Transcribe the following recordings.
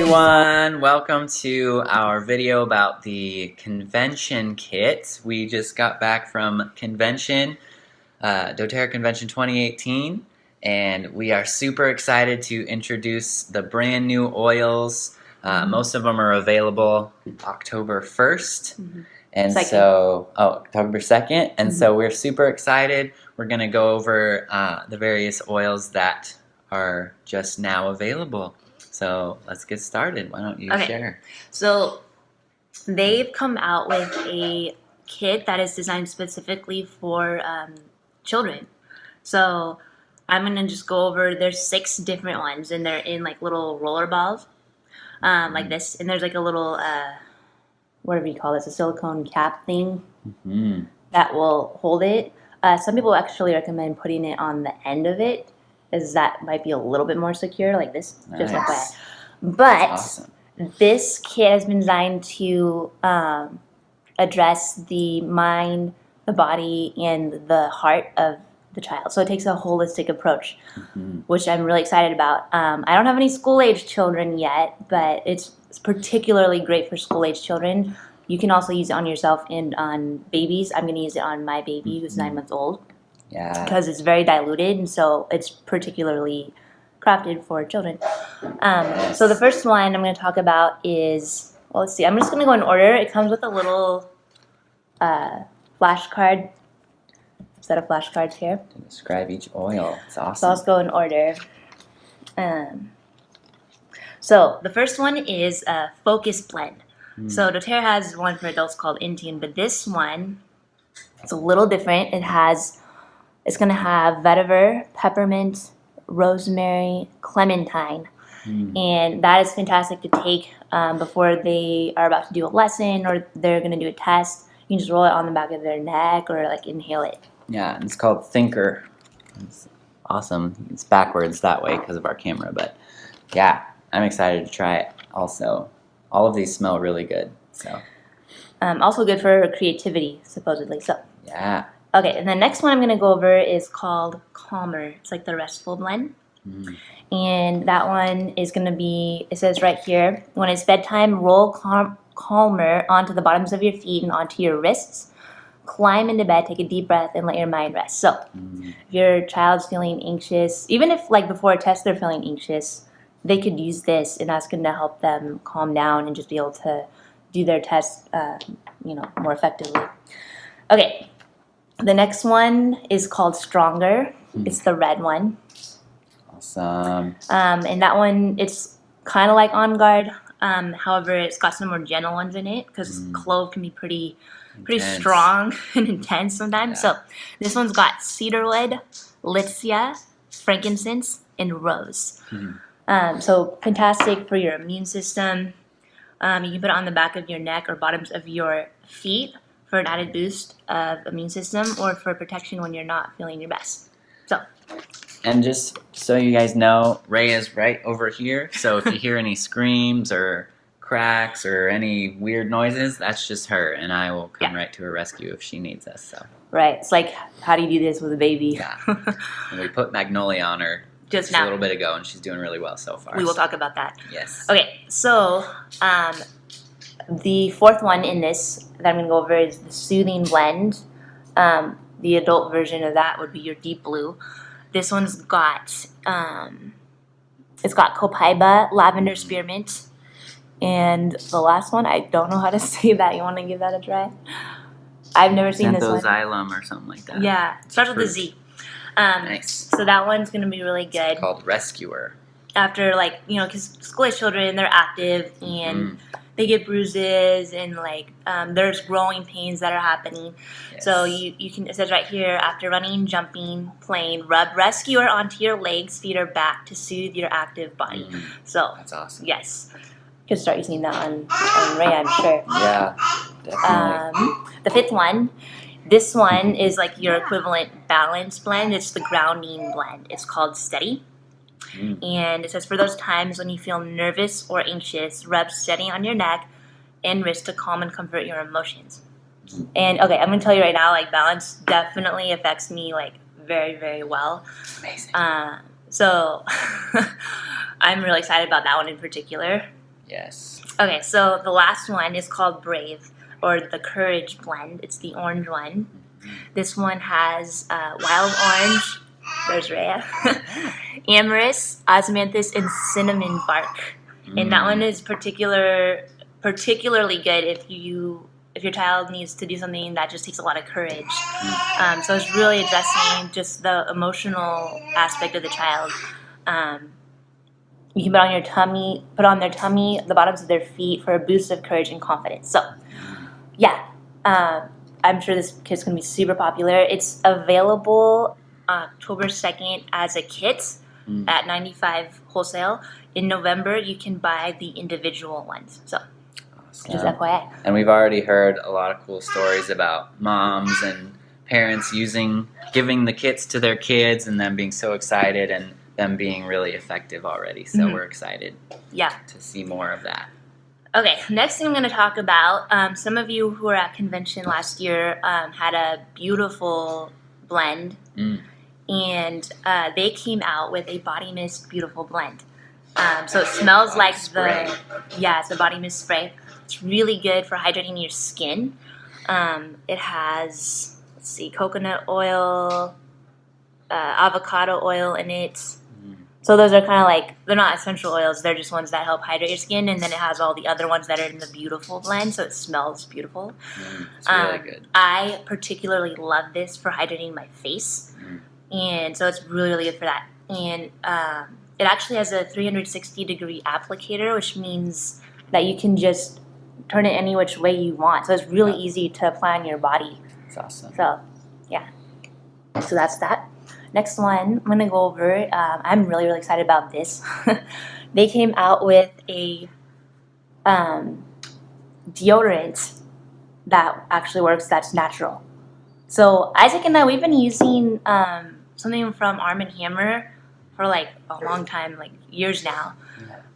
everyone, welcome to our video about the convention kit. We just got back from convention, doTERRA Convention 2018, and we are super excited to introduce the brand new oils. Most of them are available October 1st. And October 2nd, and so we're super excited. We're going to go over the various oils that are just now available. So let's get started. Why don't you share? So they've come out with a kit that is designed specifically for children. So I'm going to just go over, there's 6 different ones, and they're in like little roller balls like this. And there's like a little, whatever you call this, a silicone cap thing that will hold it. Some people actually recommend putting it on the end of it, as that might be a little bit more secure, like this, just like that. But this kit has been designed to address the mind, the body, and the heart of the child. So it takes a holistic approach, which I'm really excited about. I don't have any school-age children yet, but it's particularly great for school-age children. You can also use it on yourself and on babies. I'm going to use it on my baby who's 9 months old. Yeah. Because it's very diluted, and so it's particularly crafted for children. So the first one I'm going to talk about is, well, let's see. I'm just going to go in order. It comes with a little flashcard, set of flashcards here. To describe each oil. It's awesome. So let's go in order. So the first one is a Focus Blend. So doTERRA has one for adults called Intune, but this one is a little different. It's going to have vetiver, peppermint, rosemary, clementine, and that is fantastic to take before they are about to do a lesson or they're going to do a test. You can just roll it on the back of their neck or like inhale it. Yeah, and it's called Thinker. It's awesome. It's backwards that way because of our camera, but yeah, I'm excited to try it also. All of these smell really good. So also good for creativity, supposedly. So yeah. Okay, and the next one I'm going to go over is called Calmer. It's like the restful blend. And that one is going to be, it says right here, when it's bedtime, roll Calmer onto the bottoms of your feet and onto your wrists. Climb into bed, take a deep breath, and let your mind rest. So if your child's feeling anxious, even if like before a test they're feeling anxious, they could use this, and that's going to help them calm down and just be able to do their test more effectively. Okay. The next one is called Stronger. It's the red one. Awesome. And that one, it's kind of like On Guard. However, it's got some more gentle ones in it because clove can be pretty strong and intense sometimes. So this one's got cedarwood, lycia, frankincense, and rose. So fantastic for your immune system. You can put it on the back of your neck or bottoms of your feet for an added boost of immune system or for protection when you're not feeling your best. So, and just so you guys know, Ray is right over here. So if you hear any screams or cracks or any weird noises, that's just her, and I will come right to her rescue if she needs us. So right, it's like, how do you do this with a baby? Yeah. And we put Magnolia on her just a little bit ago, and she's doing really well so far. We will talk about that. Yes. Okay, so the fourth one in this that I'm going to go over is the Soothing Blend. The adult version of that would be your Deep Blue. This one's got, it's got copaiba, lavender spearmint, and the last one, I don't know how to say that. You want to give that a try? I've never seen this one. Xanthozylum or something like that. Yeah, it starts with a Z. Nice. So that one's going to be really good. It's called Rescuer. After, because school-age children, they're active and they get bruises and there's growing pains that are happening. Yes. So you can, it says right here, after running, jumping, playing, rub Rescuer onto your legs, feet, or back to soothe your active body. So that's awesome. Yes. You could start using that on Ray, I'm sure. Yeah, definitely. The fifth one, this one is like your equivalent balance blend. It's the grounding blend. It's called Steady. And it says, for those times when you feel nervous or anxious, rub Steady on your neck and wrist to calm and comfort your emotions. And okay, I'm going to tell you right now, balance definitely affects me very, very well. Amazing. So I'm really excited about that one in particular. Yes. Okay, so the last one is called Brave, or the Courage blend. It's the orange one. This one has wild orange, there's Rhea, amorous, osmanthus, and cinnamon bark. And that one is particularly good if your child needs to do something that just takes a lot of courage. So it's really addressing just the emotional aspect of the child. You can put on their tummy, the bottoms of their feet for a boost of courage and confidence. So, yeah, I'm sure this kit's going to be super popular. It's available October 2nd as a kit at $95 wholesale. In November, you can buy the individual ones. So, just FYI. And we've already heard a lot of cool stories about moms and parents giving the kits to their kids and them being so excited and them being really effective already. So we're excited to see more of that. Okay, next thing I'm going to talk about, some of you who were at convention last year had a beautiful blend, and they came out with a body mist beautiful blend. So it smells like it's a body mist spray. It's really good for hydrating your skin. It has, coconut oil, avocado oil in it. So those are kind of like, they're not essential oils, they're just ones that help hydrate your skin, and then it has all the other ones that are in the beautiful blend, so it smells beautiful. It's really good. I particularly love this for hydrating my face, and so it's really, really good for that. And it actually has a 360-degree applicator, which means that you can just turn it any which way you want. So it's really easy to apply on your body. It's awesome. So, yeah. So that's that. Next one, I'm going to go over, I'm really, really excited about this. They came out with a deodorant that actually works, that's natural. So Isaac and I, we've been using something from Arm & Hammer for like a long time, like years now.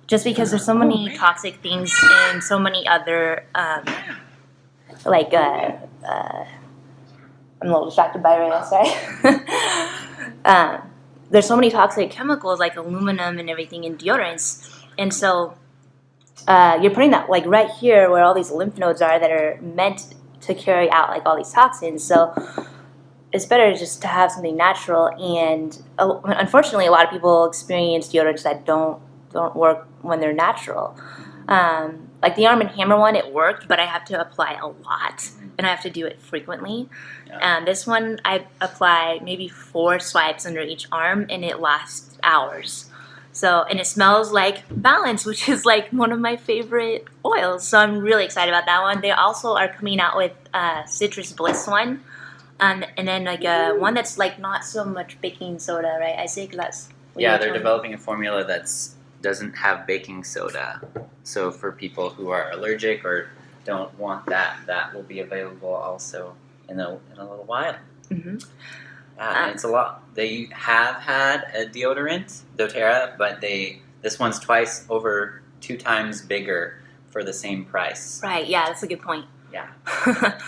Just because there's so many toxic things and so many other, I'm a little distracted by Rhea, sorry. There's so many toxic chemicals like aluminum and everything in deodorants, and so you're putting that like right here where all these lymph nodes are that are meant to carry out like all these toxins. So it's better just to have something natural. And unfortunately, a lot of people experience deodorants that don't work when they're natural. Like the Arm & Hammer one, it worked, but I have to apply a lot, and I have to do it frequently. This one, I apply maybe 4 swipes under each arm, and it lasts hours. So, and it smells like Balance, which is like one of my favorite oils. So I'm really excited about that one. They also are coming out with Citrus Bliss one, and then like one that's like not so much baking soda, right? Isaac, that's they're developing a formula that's doesn't have baking soda. So for people who are allergic or don't want that, that will be available also in a little while. And it's a lot. They have had a deodorant, doTERRA, but this one's over 2 times bigger for the same price. Right, yeah, that's a good point. Yeah.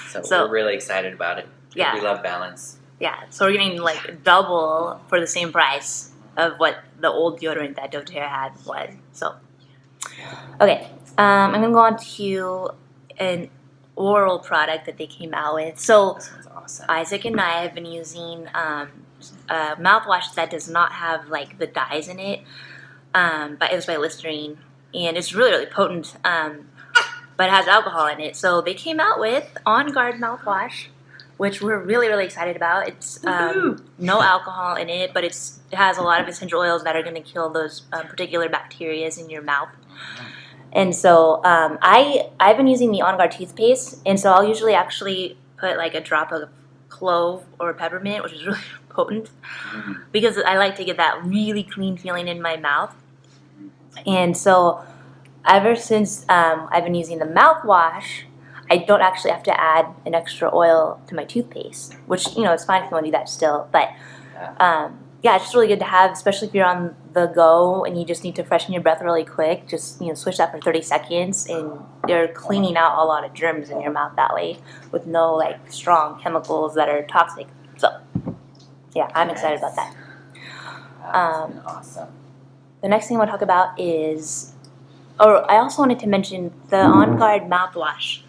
So we're really excited about it. Yeah. We love Balance. Yeah, so we're getting like double for the same price of what the old deodorant that doTERRA had was. So, okay, I'm going to go on to an oral product that they came out with. So, This one's awesome. Isaac and I have been using a mouthwash that does not have like the dyes in it, but it was by Listerine, and it's really, really potent, but it has alcohol in it. So they came out with On Guard mouthwash, which we're really, really excited about. It's no alcohol in it, but it has a lot of essential oils that are going to kill those particular bacteria in your mouth. And so I've been using the On Guard toothpaste, and so I'll usually actually put like a drop of clove or peppermint, which is really potent, because I like to get that really clean feeling in my mouth. And so ever since I've been using the mouthwash, I don't actually have to add an extra oil to my toothpaste, which, it's fine if you want to do that still. But, it's just really good to have, especially if you're on the go and you just need to freshen your breath really quick. Just, switch that for 30 seconds, and you're cleaning out a lot of germs in your mouth that way with no, strong chemicals that are toxic. So, yeah, I'm excited about that. That's awesome. The next thing I want to talk about is I also wanted to mention the On Guard mouthwash.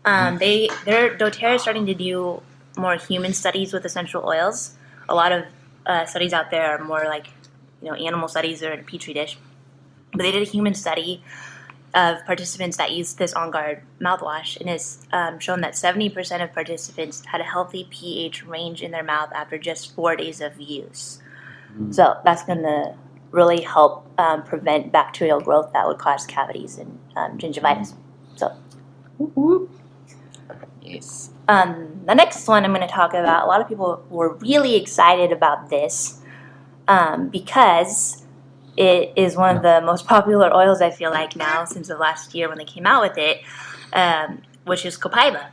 doTERRA is starting to do more human studies with essential oils. A lot of studies out there are more like, animal studies or in a petri dish. But they did a human study of participants that used this On Guard mouthwash, and it's shown that 70% of participants had a healthy pH range in their mouth after just 4 days of use. So that's going to really help prevent bacterial growth that would cause cavities and gingivitis. So, Yes. the next one I'm going to talk about, a lot of people were really excited about this because it is one of the most popular oils, I feel like, now since the last year when they came out with it, which is copaiba.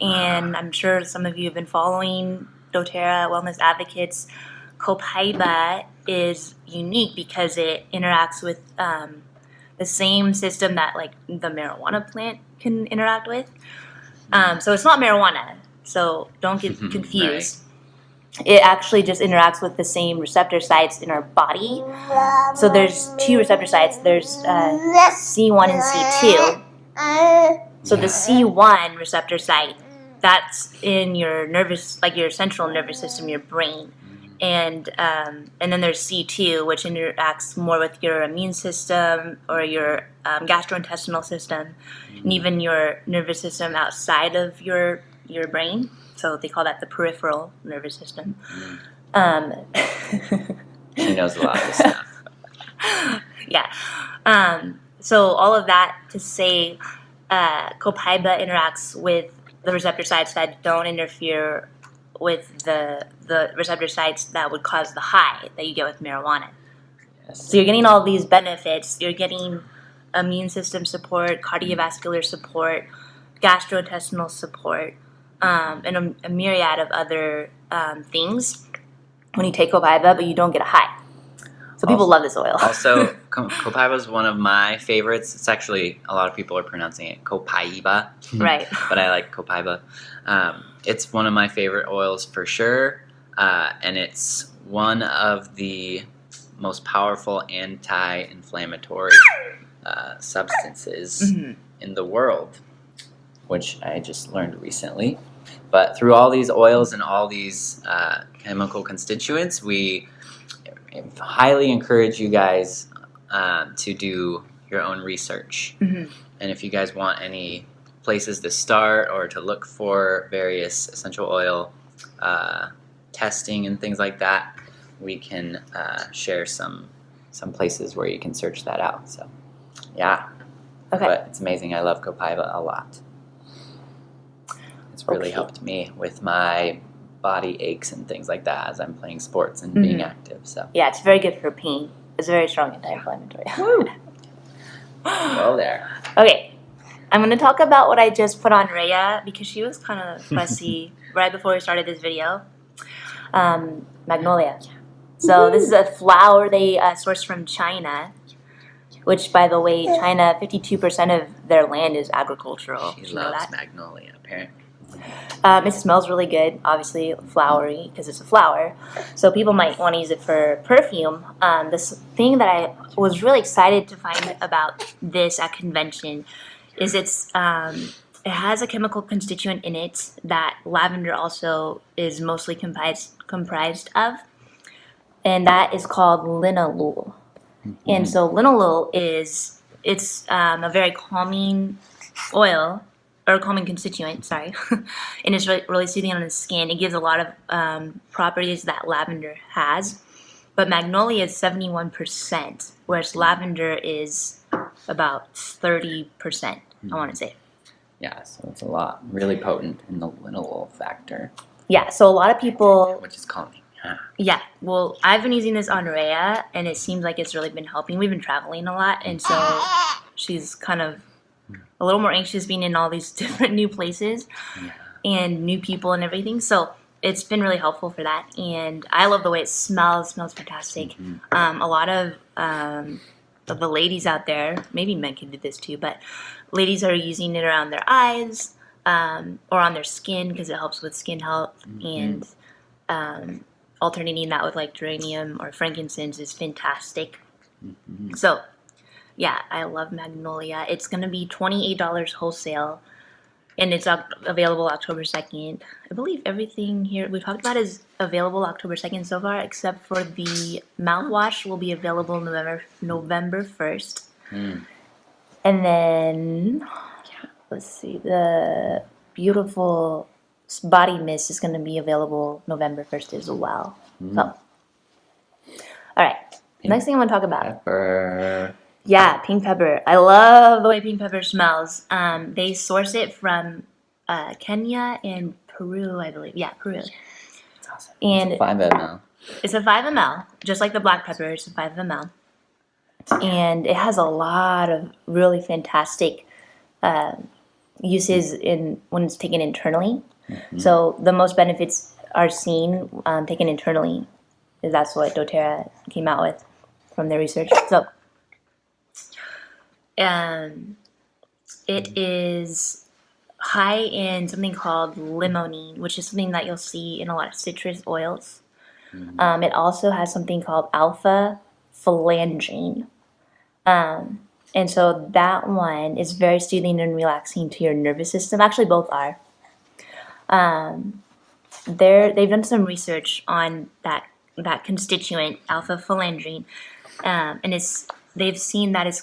And I'm sure some of you have been following doTERRA Wellness Advocates. Copaiba is unique because it interacts with the same system that like the marijuana plant can interact with. So it's not marijuana, so don't get confused. Right. It actually just interacts with the same receptor sites in our body. So there's 2 receptor sites. There's C1 and C2. So the C1 receptor site, that's in your your central nervous system, your brain. And then there's C2, which interacts more with your immune system or your gastrointestinal system, and even your nervous system outside of your brain. So they call that the peripheral nervous system. She knows a lot of this stuff. Yeah. So all of that to say, copaiba interacts with the receptor sites that don't interfere with the receptor sites that would cause the high that you get with marijuana. Yes. So you're getting all these benefits. You're getting immune system support, cardiovascular support, gastrointestinal support, and a myriad of other things when you take copaiba, but you don't get a high. So people love this oil. Also, copaiba is one of my favorites. It's actually, a lot of people are pronouncing it copaiba. Right. But I like copaiba. It's one of my favorite oils for sure. And it's one of the most powerful anti-inflammatory substances in the world, which I just learned recently. But through all these oils and all these chemical constituents, we highly encourage you guys to do your own research. And if you guys want any places to start or to look for various essential oil testing and things like that, we can share some places where you can search that out. So, yeah. Okay. But it's amazing. I love copaiba a lot. It's really helped me with my body aches and things like that as I'm playing sports and being active. So yeah, it's very good for pain. It's very strong anti-inflammatory. Well, there. Okay, I'm going to talk about what I just put on Rhea because she was kind of fussy right before we started this video. Magnolia. So this is a flower they source from China, which, by the way, China, 52% of their land is agricultural. She loves magnolia, apparently. It smells really good, obviously flowery because it's a flower. So people might want to use it for perfume. This thing that I was really excited to find about this at convention is it has a chemical constituent in it that lavender also is mostly comprised of, and that is called linalool. And so linalool it's a very calming oil. Or calming constituent, sorry, and it's really soothing on the skin. It gives a lot of properties that lavender has, but magnolia is 71%, whereas lavender is about 30%, I want to say. Yeah, so it's a lot, really potent in the linalool factor. Yeah, so a lot of people... Which is calming. Yeah, well, I've been using this on Rhea, and it seems like it's really been helping. We've been traveling a lot, and so she's kind of a little more anxious being in all these different new places and new people and everything. So it's been really helpful for that. And I love the way it smells. It smells fantastic. A lot of the ladies out there, maybe men can do this too, but ladies are using it around their eyes or on their skin because it helps with skin health. And alternating that with like geranium or frankincense is fantastic. So Yeah, I love Magnolia. It's gonna be $28 wholesale, and it's available October 2nd. I believe everything here we talked about is available October 2nd so far, except for the mouthwash will be available November 1st. Mm. And then let's see, the beautiful body mist is going to be available November 1st as well. So, all right. Next thing I want to talk about. Pepper. Yeah, pink pepper. I love the way pink pepper smells. They source it from Kenya and Peru, I believe. Yeah, Peru. It's awesome. And it's a 5 ml. It's a 5 ml, just like the black pepper. It's a 5 ml. And it has a lot of really fantastic uses when it's taken internally. Mm-hmm. So the most benefits are seen taken internally. That's what doTERRA came out with from their research. So it is high in something called limonene, which is something that you'll see in a lot of citrus oils. Mm-hmm. It also has something called alpha phalangine. And so that one is very soothing and relaxing to your nervous system. Actually, both are. They've done some research on that constituent, alpha phalangine, and they've seen that it's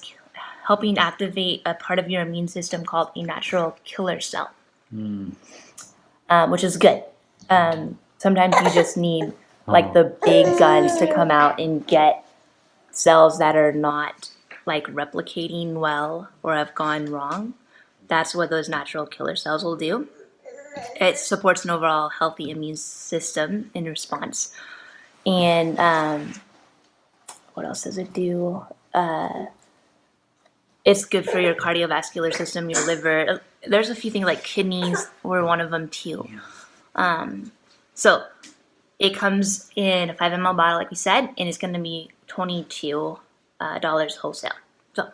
helping activate a part of your immune system called a natural killer cell, which is good. Sometimes you just need like the big guns to come out and get cells that are not like replicating well or have gone wrong. That's what those natural killer cells will do. It supports an overall healthy immune system in response. And what else does it do? It's good for your cardiovascular system, your liver. There's a few things like kidneys were one of them too. So it comes in a 5 ml bottle, like we said, and it's going to be $22 wholesale. So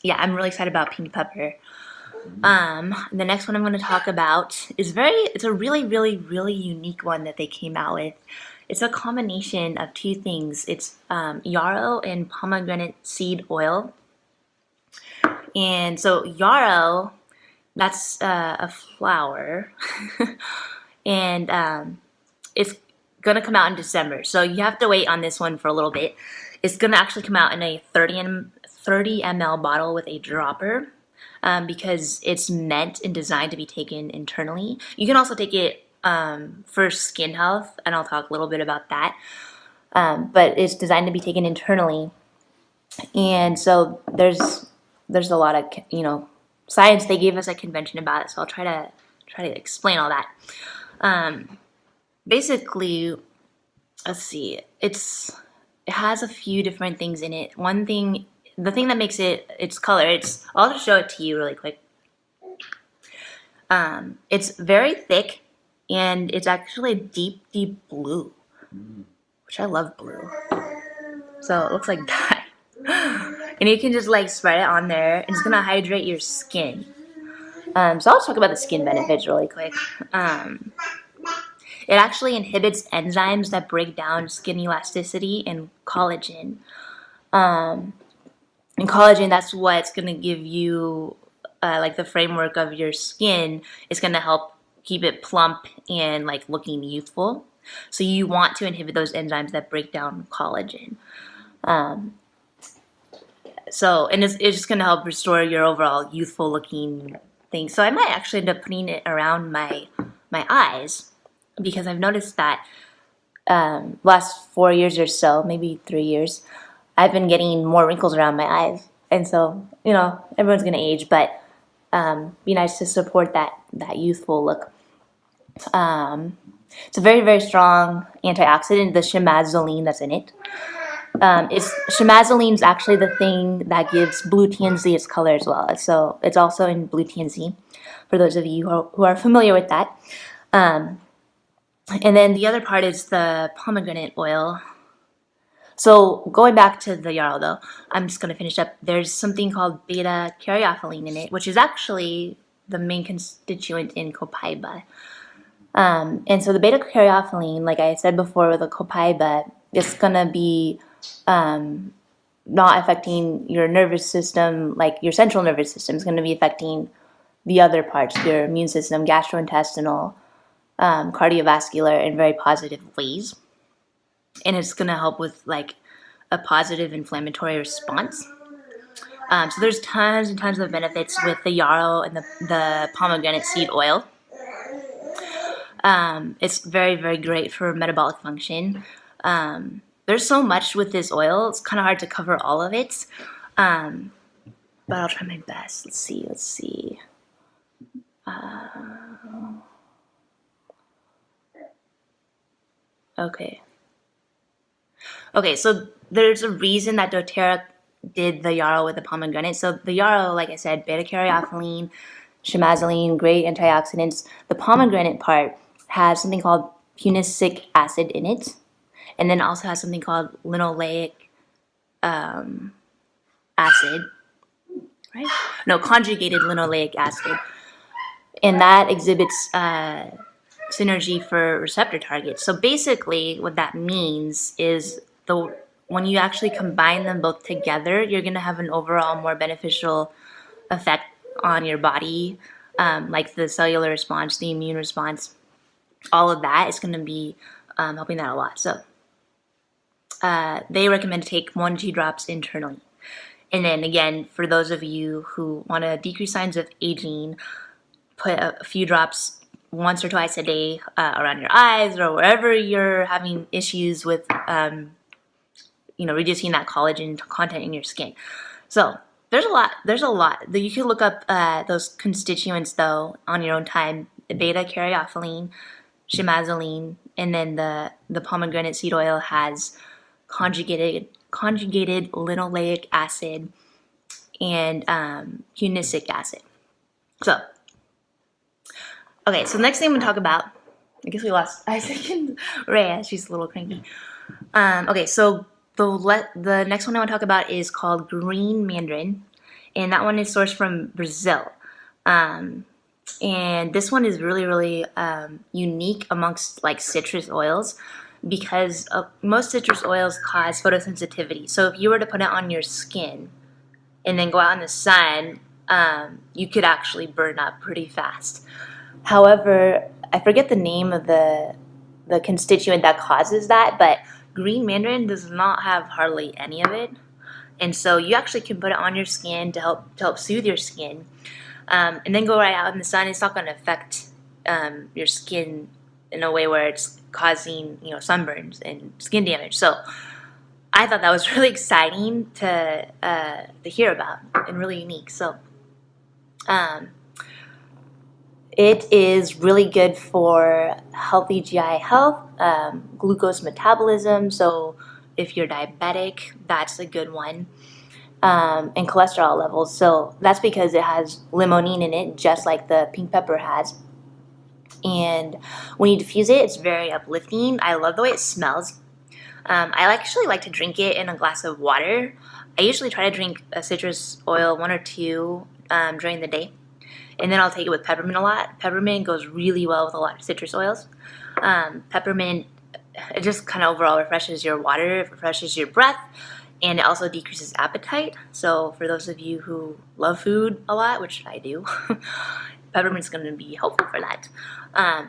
yeah, I'm really excited about pink pepper. The next one I'm going to talk about is it's a really, really, really unique one that they came out with. It's a combination of two things. It's yarrow and pomegranate seed oil. And so yarrow, that's a flower, and it's going to come out in December. So you have to wait on this one for a little bit. It's going to actually come out in a 30 ml bottle with a dropper. Because it's meant and designed to be taken internally. You can also take it for skin health, and I'll talk a little bit about that. But it's designed to be taken internally, and so there's a lot of science. They gave us a convention about it, so I'll try to explain all that. Basically, let's see. It has a few different things in it. One thing. The thing that makes its color, I'll just show it to you really quick. It's very thick, and it's actually a deep, deep blue, which I love blue. So it looks like that. And you can just like spread it on there, and it's gonna hydrate your skin. So I'll talk about the skin benefits really quick. It actually inhibits enzymes that break down skin elasticity and collagen. And collagen, that's what's going to give you like the framework of your skin. It's going to help keep it plump and like looking youthful. So you want to inhibit those enzymes that break down collagen. And it's just going to help restore your overall youthful looking thing. So I might actually end up putting it around my eyes, because I've noticed that last 4 years or so, maybe 3 years, I've been getting more wrinkles around my eyes. And so, everyone's going to age, but be nice to support that youthful look. It's a very, very strong antioxidant, the chemazoline that's in it. Chemazoline is actually the thing that gives blue TNZ its color as well. So it's also in blue TNZ, for those of you who are familiar with that. And then the other part is the pomegranate oil. So going back to the yarrow, though, I'm just going to finish up. There's something called beta-caryophyllene in it, which is actually the main constituent in copaiba. And so the beta-caryophyllene, like I said before with the copaiba, it's going to be not affecting your nervous system, like your central nervous system. It's going to be affecting the other parts, your immune system, gastrointestinal, cardiovascular, in very positive ways. And it's going to help with like a positive inflammatory response. So there's tons and tons of benefits with the yarrow and the pomegranate seed oil. It's very, very great for metabolic function. There's so much with this oil. It's kind of hard to cover all of it. But I'll try my best. Let's see. Okay, so there's a reason that doTERRA did the yarrow with the pomegranate. So the yarrow, like I said, beta-caryophyllene, shemazoline, great antioxidants. The pomegranate part has something called punicic acid in it, and then also has something called linoleic acid, right? No, conjugated linoleic acid, and that exhibits synergy for receptor targets. So basically, what that means is when you actually combine them both together, you're going to have an overall more beneficial effect on your body, like the cellular response, the immune response, all of that is going to be helping that a lot. So they recommend to take 1 to 2 drops internally. And then again, for those of you who want to decrease signs of aging, put a few drops once or twice a day around your eyes or wherever you're having issues with reducing that collagen content in your skin. So there's a lot. You can look up those constituents though on your own time. The beta-caryophyllene, shemazoline, and then the pomegranate seed oil has conjugated linoleic acid and punicic acid. So okay, so the next thing I'm going to talk about, I guess we lost Isaac and Rhea. She's a little cranky. Okay, so the next one I want to talk about is called green mandarin, and that one is sourced from Brazil. And this one is really, really unique amongst like citrus oils because most citrus oils cause photosensitivity. So if you were to put it on your skin and then go out in the sun, you could actually burn up pretty fast. However, I forget the name of the constituent that causes that, but green mandarin does not have hardly any of it. And so you actually can put it on your skin to help soothe your skin. And then go right out in the sun. It's not going to affect your skin in a way where it's causing sunburns and skin damage. So I thought that was really exciting to hear about and really unique. So it is really good for healthy GI health, glucose metabolism. So if you're diabetic, that's a good one. And cholesterol levels. So that's because it has limonene in it, just like the pink pepper has. And when you diffuse it, it's very uplifting. I love the way it smells. I actually like to drink it in a glass of water. I usually try to drink a citrus oil, 1 or 2 during the day. And then I'll take it with peppermint a lot. Peppermint goes really well with a lot of citrus oils. Peppermint, it just kind of overall refreshes your water, it refreshes your breath, and it also decreases appetite. So for those of you who love food a lot, which I do, peppermint's going to be helpful for that.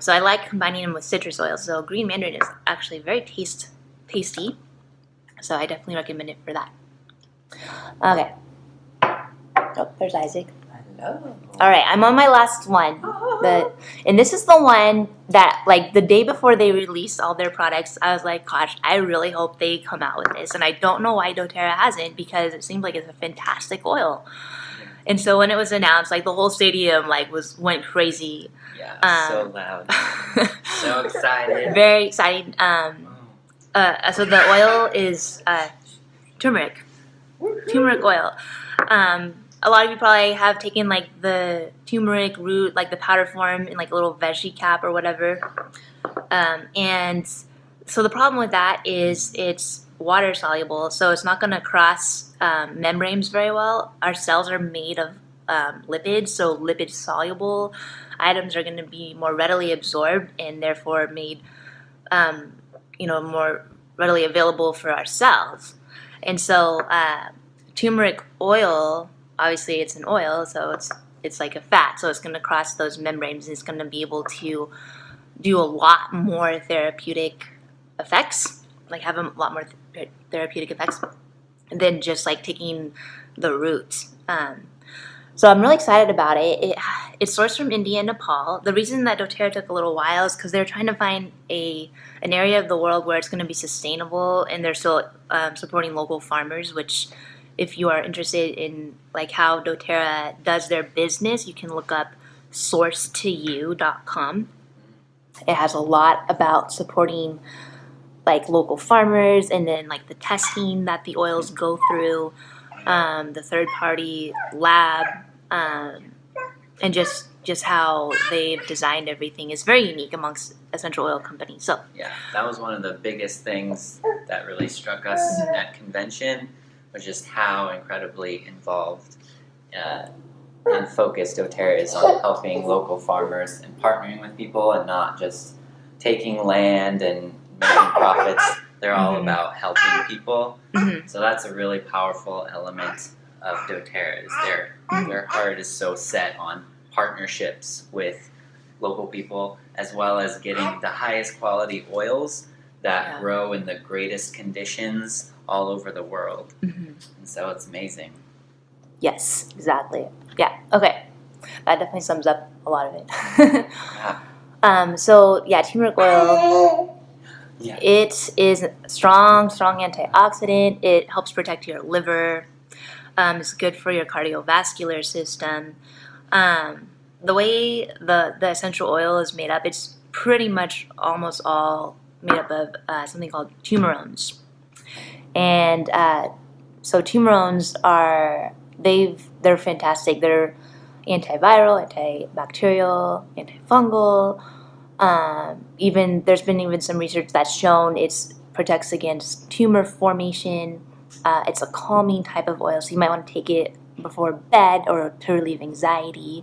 So I like combining them with citrus oils. So green mandarin is actually very tasty. So I definitely recommend it for that. Okay. Oh, there's Isaac. Hello. All right, I'm on my last one. And this is the one that, like, the day before they released all their products, I was like, gosh, I really hope they come out with this. And I don't know why doTERRA hasn't, because it seems like it's a fantastic oil. And so when it was announced, like, the whole stadium went crazy. Yeah, so loud. So excited. Very excited. So the oil is turmeric oil. A lot of you probably have taken like the turmeric root, like the powder form in like a little veggie cap or whatever. And so the problem with that is it's water soluble, so it's not going to cross membranes very well. Our cells are made of lipids, so lipid soluble items are going to be more readily absorbed and therefore made more readily available for our cells. And so turmeric oil, obviously it's an oil, so it's like a fat, so it's going to cross those membranes and it's going to be able to do a lot more therapeutic effects, like have a lot more therapeutic effects than just like taking the roots. So I'm really excited about it. It's sourced from India and Nepal. The reason that doTERRA took a little while is because they're trying to find an area of the world where it's going to be sustainable, and they're still supporting local farmers. Which, if you are interested in like how doTERRA does their business, you can look up sourcetoyou.com. It has a lot about supporting like local farmers, and then like the testing that the oils go through, the third party lab, and just how they've designed everything is very unique amongst essential oil companies. So yeah, that was one of the biggest things that really struck us at convention, was just how incredibly involved and focused doTERRA is on helping local farmers and partnering with people, and not just taking land and making profits. They're all about helping people. So that's a really powerful element of doTERRA. Is their heart is so set on partnerships with local people, as well as getting the highest quality oils that grow in the greatest conditions all over the world. And so it's amazing. Yes, exactly. Yeah. Okay. That definitely sums up a lot of it. So yeah, turmeric oil. Yeah. It is a strong antioxidant. It helps protect your liver. It's good for your cardiovascular system. The way the essential oil is made up, it's pretty much almost all made up of something called fumaroles. And so fumaroles they're fantastic. They're antiviral, antibacterial, antifungal. Even there's been some research that's shown it protects against tumor formation. It's a calming type of oil, so you might want to take it before bed or to relieve anxiety.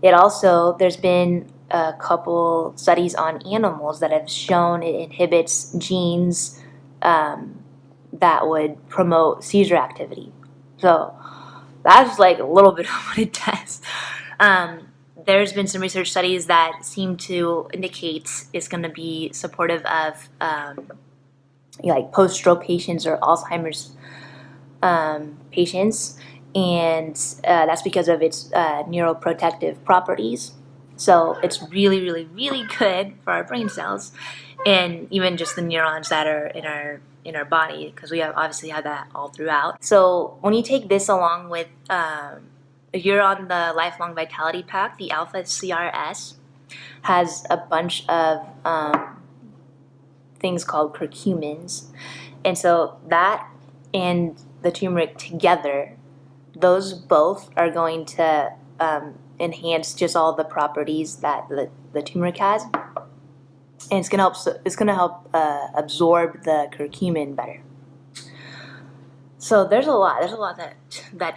There's been a couple studies on animals that have shown it inhibits genes that would promote seizure activity. So that's like a little bit of what it does. There's been some research studies that seem to indicate it's going to be supportive of like post-stroke patients or Alzheimer's patients, and that's because of its neuroprotective properties. So it's really, really, really good for our brain cells, and even just the neurons that are in our body, because we obviously have that all throughout. So when you take this along with you're on the Lifelong Vitality Pack, the Alpha CRS has a bunch of things called curcumins. And so that and the turmeric together, those both are going to enhance just all the properties that the turmeric has. And it's gonna help absorb the curcumin better. So there's a lot that the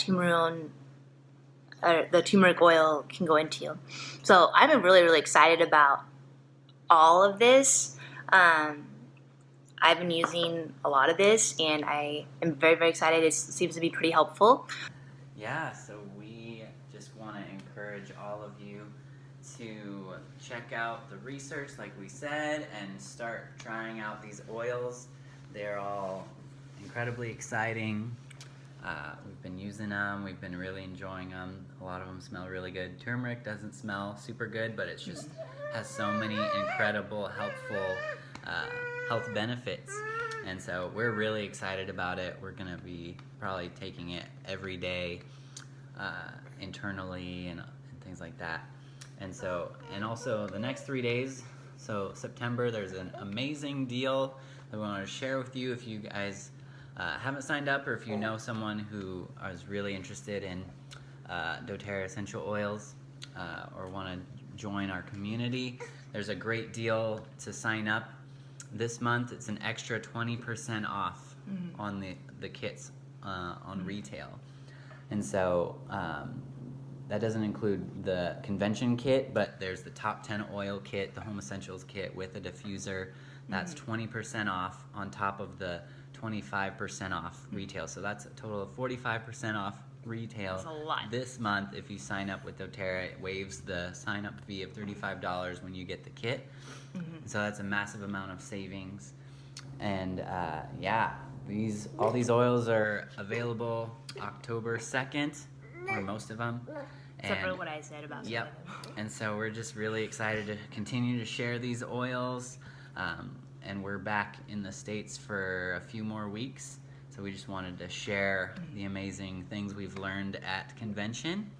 turmeric oil can go into. So I'm really, really excited about all of this. I've been using a lot of this, and I am very, very excited. It seems to be pretty helpful. Yeah, so we just want to encourage all of you to check out the research, like we said, and start trying out these oils. They're all incredibly exciting. We've been using them. We've been really enjoying them. A lot of them smell really good. Turmeric doesn't smell super good, but it just has so many incredible, helpful health benefits. And so we're really excited about it. We're going to be probably taking it every day internally and things like that. And also the next 3 days, so September, there's an amazing deal that we want to share with you. If you guys haven't signed up, or if you know someone who is really interested in doTERRA essential oils or want to join our community, there's a great deal to sign up this month. It's an extra 20% off on the kits on retail. And so that doesn't include the convention kit, but there's the top 10 oil kit, the home essentials kit with a diffuser. That's 20% off on top of the 25% off retail. So that's a total of 45% off retail. That's a lot. This month if you sign up with doTERRA. It waives the sign-up fee of $35 when you get the kit. So that's a massive amount of savings. And yeah, all these oils are available October 2nd, or most of them. Except for what I said about some of them. And so we're just really excited to continue to share these oils. And we're back in the States for a few more weeks. So we just wanted to share the amazing things we've learned at convention.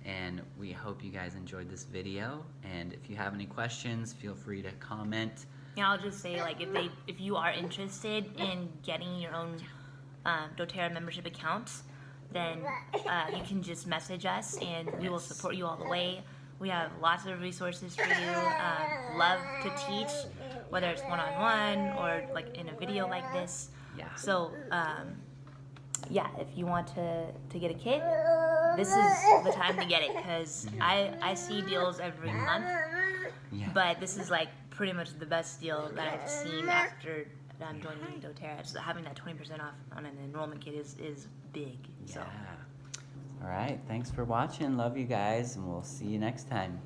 And we hope you guys enjoyed this video. And if you have any questions, feel free to comment. Yeah, I'll just say, like, if you are interested in getting your own doTERRA membership account, then you can just message us and we will support you all the way. We have lots of resources for you. Love to teach, whether it's one-on-one or like in a video like this. Yeah. So yeah, if you want to get a kit, this is the time to get it, because I see deals every month, but this is like pretty much the best deal that I've seen after joining doTERRA. So having that 20% off on an enrollment kit is big. So. Yeah. All right. Thanks for watching. Love you guys, and we'll see you next time.